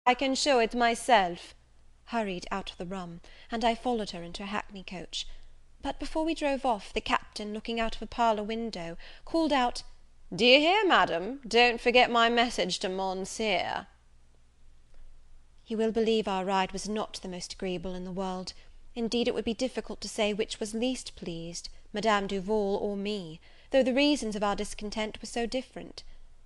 I can show it myself," hurried out of the room, and I followed her into a hackney coach. But before we drove off, the Captain, looking out of a parlour window, called out, "Do you hear, Madam? Don't forget my message to Monseer." You will believe our ride was not the most agreeable in the world. Indeed, it would be difficult to say which was least pleased, Madame Duval or me, though the reasons of our discontent were so different.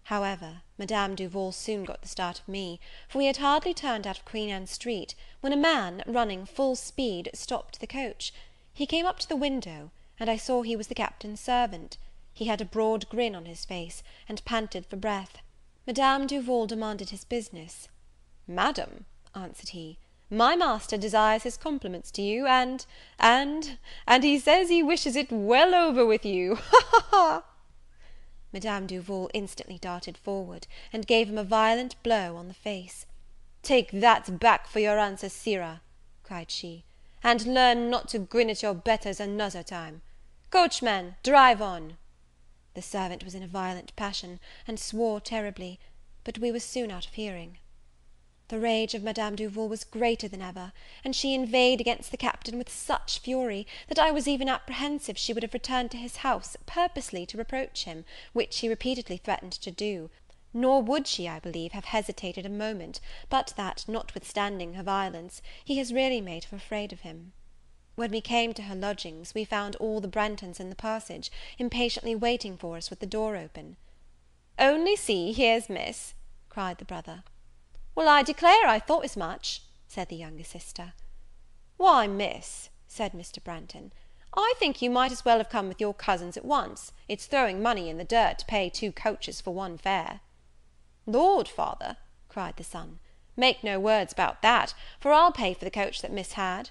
However, Madame Duval soon got the start of me; for we had hardly turned out of Queen Anne Street, when a man, running full speed, stopped the coach. He came up to the window, and I saw he was the Captain's servant. He had a broad grin on his face, and panted for breath. Madame Duval demanded his business. "Madam," answered he, "my master desires his compliments to you, and he says he wishes it well over with you, ha, ha, ha!" Madame Duval instantly darted forward, and gave him a violent blow on the face. "Take that back for your answer, sirrah," cried she, "and learn not to grin at your betters another time. Coachman, drive on." The servant was in a violent passion, and swore terribly; but we were soon out of hearing. The rage of Madame Duval was greater than ever, and she inveighed against the Captain with such fury, that I was even apprehensive she would have returned to his house, purposely to reproach him, which she repeatedly threatened to do; nor would she, I believe, have hesitated a moment, but that, notwithstanding her violence, he has really made her afraid of him. When we came to her lodgings, we found all the Branghtons in the passage, impatiently waiting for us with the door open. "Only see, here's Miss," cried the brother. "Well, I declare I thought as much," said the younger sister. "Why, Miss," said Mr. Branghtone, "I think you might as well have come with your cousins at once; it's throwing money in the dirt to pay 2 coaches for 1 fare." "Lord, father," cried the son, "make no words about that, for I'll pay for the coach that Miss had."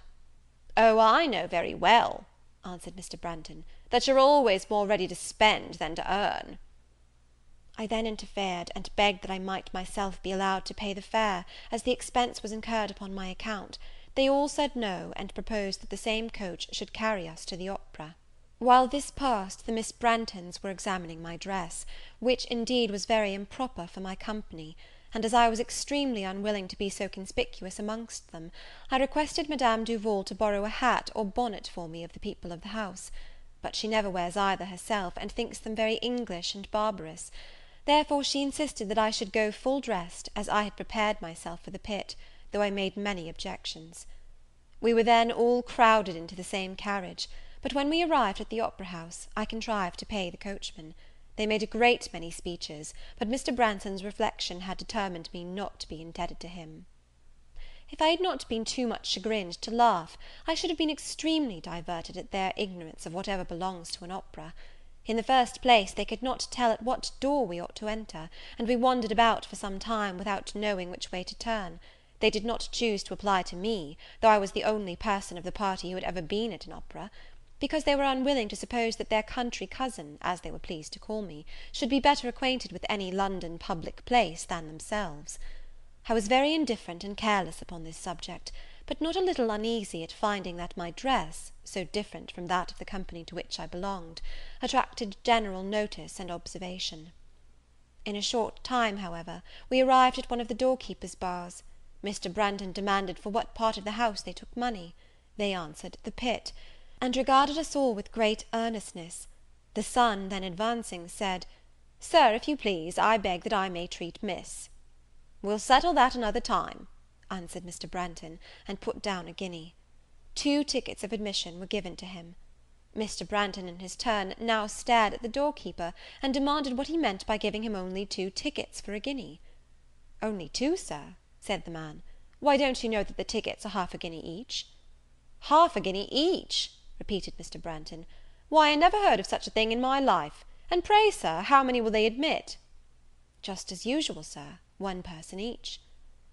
"O, I know very well," answered Mr. Branghtone, "that you're always more ready to spend than to earn." I then interfered, and begged that I might myself be allowed to pay the fare, as the expense was incurred upon my account. They all said no, and proposed that the same coach should carry us to the opera. While this passed, the Miss Branghtons were examining my dress, which indeed was very improper for my company; and as I was extremely unwilling to be so conspicuous amongst them, I requested Madame Duval to borrow a hat or bonnet for me of the people of the house; but she never wears either herself, and thinks them very English and barbarous. Therefore she insisted that I should go full dressed, as I had prepared myself for the pit, though I made many objections. We were then all crowded into the same carriage; but when we arrived at the opera house, I contrived to pay the coachman. They made a great many speeches, but Mr. Branghtons's reflection had determined me not to be indebted to him. If I had not been too much chagrined to laugh, I should have been extremely diverted at their ignorance of whatever belongs to an opera. In the first place, they could not tell at what door we ought to enter, and we wandered about for some time without knowing which way to turn. They did not choose to apply to me, though I was the only person of the party who had ever been at an opera; because they were unwilling to suppose that their country cousin, as they were pleased to call me, should be better acquainted with any London public place than themselves. I was very indifferent and careless upon this subject, but not a little uneasy at finding that my dress, so different from that of the company to which I belonged, attracted general notice and observation. In a short time, however, we arrived at one of the doorkeeper's bars. Mr. Branghtone demanded for what part of the house they took money. They answered, the pit, and regarded us all with great earnestness. The son, then advancing, said, "Sir, if you please, I beg that I may treat Miss." "We'll settle that another time," answered Mr. Branghtone, and put down a guinea. 2 tickets of admission were given to him. Mr. Branghtone, in his turn, now stared at the doorkeeper, and demanded what he meant by giving him only 2 tickets for a guinea. "Only 2, Sir?" said the man; "why, don't you know that the tickets are half a guinea each?" "Half a guinea each!" repeated Mr. Branghtone; "why, I never heard of such a thing in my life. And pray, Sir, how many will they admit?" "Just as usual, Sir, 1 person each."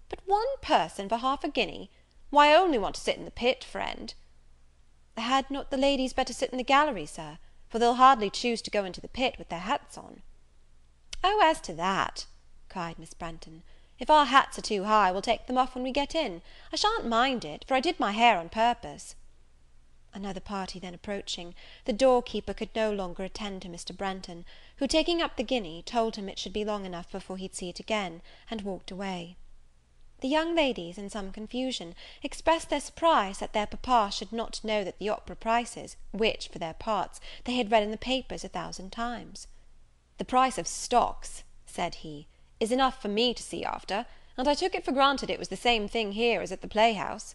"But 1 person for half a guinea! Why, I only want to sit in the pit, friend." "Had not the ladies better sit in the gallery, Sir? For they'll hardly choose to go into the pit with their hats on." "O, as to that," cried Miss Branghtone, "if our hats are too high, we'll take them off when we get in. I shan't mind it, for I did my hair on purpose." Another party then approaching, the doorkeeper could no longer attend to Mr. Branghtone, who, taking up the guinea, told him it should be long enough before he'd see it again, and walked away. The young ladies, in some confusion, expressed their surprise that their papa should not know that the opera prices, which, for their parts, they had read in the papers 1,000 times. "The price of stocks," said he, "is enough for me to see after, and I took it for granted it was the same thing here as at the playhouse."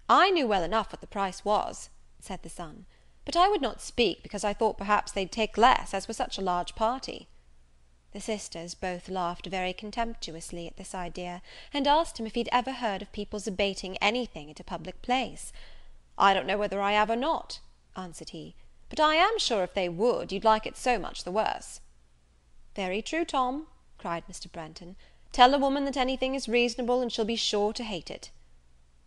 "I knew well enough what the price was," said the son, "but I would not speak, because I thought perhaps they'd take less, as we're such a large party." The sisters both laughed very contemptuously at this idea, and asked him if he'd ever heard of people's abating anything at a public place. "I don't know whether I have or not," answered he, "but I am sure if they would, you'd like it so much the worse." "Very true, Tom," cried Mr. Branghton; "tell a woman that anything is reasonable, and she'll be sure to hate it."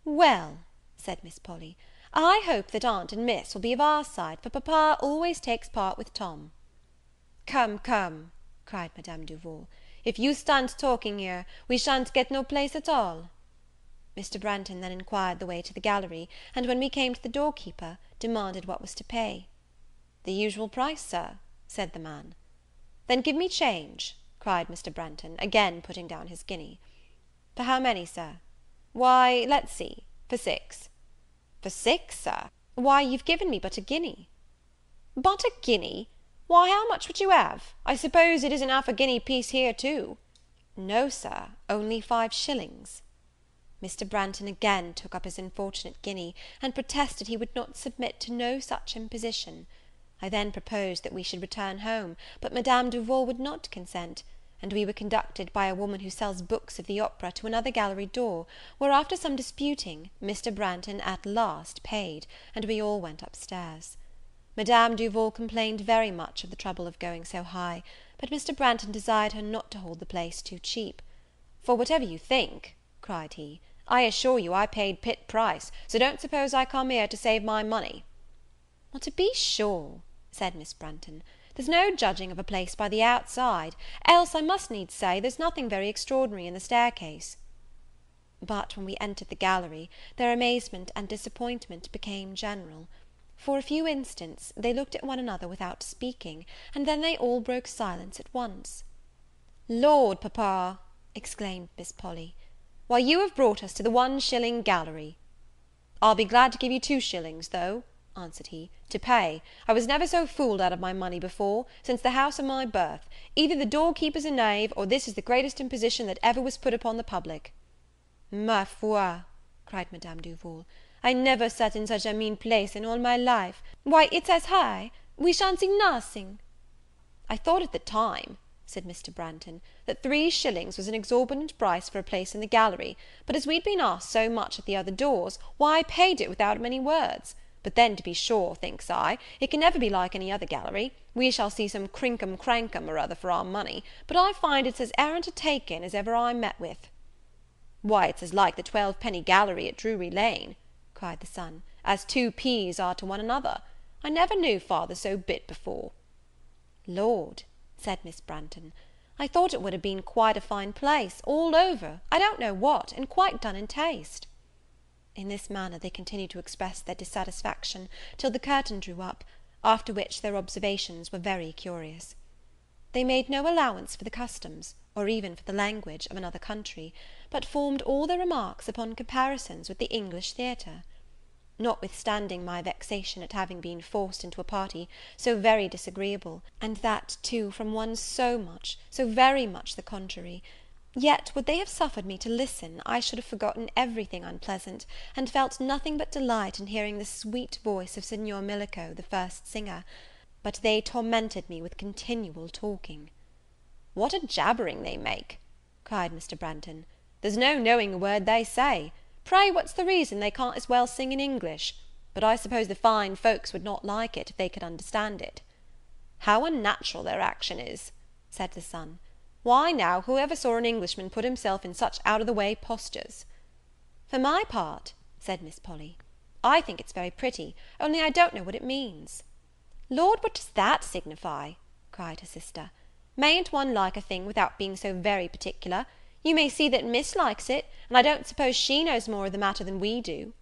"Well," said Miss Polly, "I hope that aunt and miss will be of our side, for papa always takes part with Tom." "Come, come," cried Madame Duval, "if you stand talking here, we shan't get no place at all." Mr. Branghton then inquired the way to the gallery, and when we came to the door keeper, demanded what was to pay. "The usual price, Sir," said the man. "Then give me change," cried Mr. Branghton, again putting down his guinea. "For how many, Sir?" "Why, let's see, for 6. "For 6, Sir? Why, you've given me but a guinea." "But a guinea! Why, how much would you have? I suppose it isn't half a guinea piece here too?" "No, Sir, only 5 shillings." Mr. Branghton again took up his unfortunate guinea, and protested he would not submit to no such imposition. I then proposed that we should return home, but Madame Duval would not consent, and we were conducted by a woman who sells books of the opera to another gallery door, where, after some disputing, Mr. Branghton at last paid, and we all went up stairs. Madame Duval complained very much of the trouble of going so high, but Mr. Branghton desired her not to hold the place too cheap. "For whatever you think," cried he, "I assure you I paid pit price, so don't suppose I come here to save my money." "Well, to be sure," said Miss Branghton, "there's no judging of a place by the outside, else I must needs say there's nothing very extraordinary in the staircase." But when we entered the gallery, their amazement and disappointment became general. For a few instants they looked at one another without speaking, and then they all broke silence at once. "Lord, papa," exclaimed Miss Polly, "why, you have brought us to the 1 shilling gallery." "I'll be glad to give you 2 shillings, though," answered he, "to pay. I was never so fooled out of my money before, since the house of my birth. Either the door keeper's a knave, or this is the greatest imposition that ever was put upon the public." "Ma foi," cried Madame Duval, "I never sat in such a mean place in all my life. Why, it's as high, we shan't see nothing." "I thought at the time," said Mr. Branghton, "that 3 shillings was an exorbitant price for a place in the gallery; but as we'd been asked so much at the other doors, why, I paid it without many words. But then, to be sure, thinks I, it can never be like any other gallery; we shall see some crinkum crankum or other for our money, but I find it's as arrant a take in as ever I met with." "Why, it's as like the 12-penny gallery at Drury Lane," cried the son, "as 2 peas are to one another. I never knew father so bit before." "Lord," said Miss Branghton, "I thought it would have been quite a fine place, all over, I don't know what, and quite done in taste." In this manner they continued to express their dissatisfaction till the curtain drew up, after which their observations were very curious. They made no allowance for the customs, or even for the language, of another country, but formed all their remarks upon comparisons with the English theatre. Notwithstanding my vexation at having been forced into a party so very disagreeable, and that, too, from one so very much the contrary, yet, would they have suffered me to listen, I should have forgotten everything unpleasant, and felt nothing but delight in hearing the sweet voice of Signor Millico, the first singer; but they tormented me with continual talking. "What a jabbering they make!" cried Mr. Branghton; "there's no knowing a word they say. Pray, what's the reason they can't as well sing in English? But I suppose the fine folks would not like it, if they could understand it." "How unnatural their action is!" said the son. "Why, now, who ever saw an Englishman put himself in such out-of-the-way postures?" "For my part," said Miss Polly, "I think it's very pretty, only I don't know what it means." "Lord, what does that signify?" cried her sister. "Mayn't one like a thing without being so very particular? You may see that Miss likes it, and I don't suppose she knows more of the matter than we do."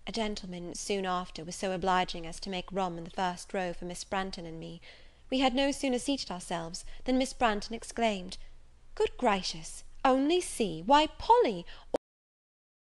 A gentleman soon after was so obliging as to make room in the first row for Miss Branghton and me. We had no sooner seated ourselves, than Miss Branghton exclaimed, "Good gracious! Only see, why, Polly!